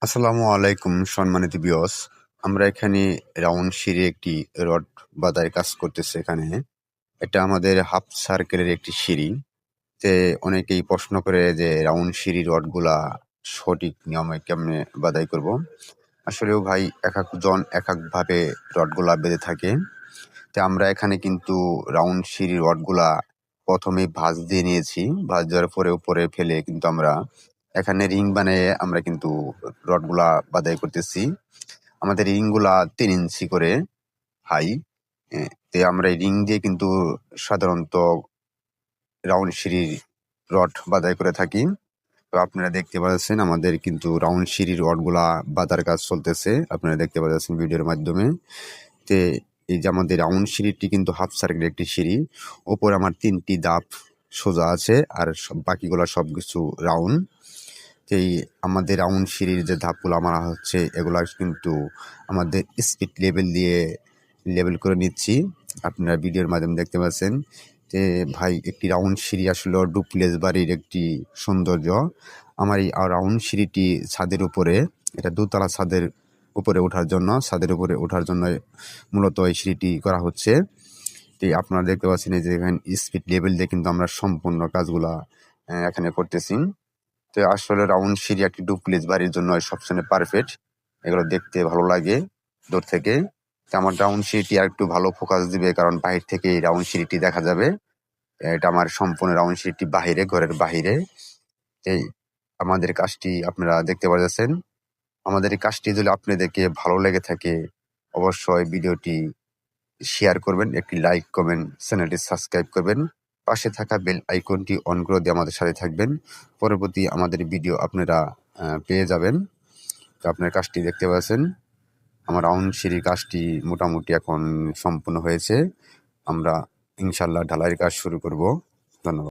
আসসালামু আলাইকুম সম্মানিত ভিউয়ার্স। আমরা এখানে রাউন্ড সিঁড়ি একটি রড বাঁধার কাজ করতেছি এখানে। এটা আমাদের হাফ সার্কেলের একটি সিঁড়ি। অনেকেই প্রশ্ন করে যে রাউন্ড সিঁড়ির রডগুলা সঠিক নিয়মে কেমনে বাঁধাই করব। আসলেও ভাই একেকজন একেকভাবে রডগুলা বেঁধে থাকে। আমরা এখানে কিন্তু রাউন্ড সিঁড়ির রডগুলা ১ম এই ভাঁজ দিয়ে নিয়েছি। ভাঁজ দেওয়ার পরে উপরে ফেলে কিন্তু আমরা এখানে রিং বানিয়ে আমরা কিন্তু রডগুলা বাঁধাই করতেছি। আমাদের রিংগুলা ৩ ইঞ্চি করে হাই। আমরা এই রিং দিয়ে কিন্তু সাধারণত রাউন্ড সিঁড়ির রড বাঁধাই করে থাকি। তো আপনারা দেখতে পাচ্ছেন আমাদের কিন্তু রাউন্ড সিঁড়ির রডগুলা বাঁধার কাজ চলতেছে। আপনারা দেখতে পাচ্ছেন ভিডিওর মাধ্যমে। তে এই যে আমাদের রাউন্ড সিঁড়িটি কিন্তু হাফ সার্কেলের একটি সিঁড়ি। ওপরে আমার ৩ টি ধাপ সোজা আছে আর বাকিগুলা সবকিছু রাউন্ড। আমাদের রাউন্ড সিঁড়ির যে ধাপগুলা মারা হচ্ছে এগুলা কিন্তু আমাদের স্পিড লেভেল দিয়ে লেবেল করে নিচ্ছি। আপনারা ভিডিওর মাধ্যমে দেখতে পাচ্ছেন। ভাই একটি রাউন্ড সিঁড়ি আসলে ডুপ্লেক্স বাড়ির একটি সৌন্দর্য। আমার এই রাউন্ড সিঁড়িটি ছাদের উপরে, এটা দোতলা ছাদের উপরে ওঠার জন্য মূলত এই সিঁড়িটি করা হচ্ছে। আপনারা দেখতে পাচ্ছেন এই যে এখানে স্পিড লেভেল দিয়ে কিন্তু আমরা সম্পূর্ণ কাজগুলা এখানে করতেছি। আসলে রাউন্ড সিঁড়ি একটি ডুপ্লেক্স বাড়ির জন্য সবসময় পারফেক্ট। এগুলো দেখতে ভালো লাগে দূর থেকে। আমার রাউন্ড সিঁড়িটি আরেকটু ভালো ফোকাস দিবে, কারণ বাহির থেকে এই রাউন্ড সিঁড়িটি দেখা যাবে। এটা আমার সম্পূর্ণ রাউন্ড সিঁড়িটি বাহিরে, ঘরের বাহিরে। এই আমাদের কাজটি আপনারা দেখতে পাচ্ছেন। আমাদের এই কাজটি যদি আপনাদেরকে ভালো লেগে থাকে অবশ্যই ভিডিওটি শেয়ার করবেন, একটি লাইক করবেন, চ্যানেলটি সাবস্ক্রাইব করবেন। পাশে থাকা বেল আইকনটি অন করে দিয়ে আমাদের সাথে থাকবেন। পরবর্তী আমাদের ভিডিও আপনারা পেয়ে যাবেন। তো আপনার কাজটি দেখতে পাচ্ছেন। আমার রাউন্ড সিঁড়ির কাজটি মোটামুটি এখন সম্পূর্ণ হয়েছে। আমরা ইনশাল্লাহ ঢালাইয়ের কাজ শুরু করব। ধন্যবাদ।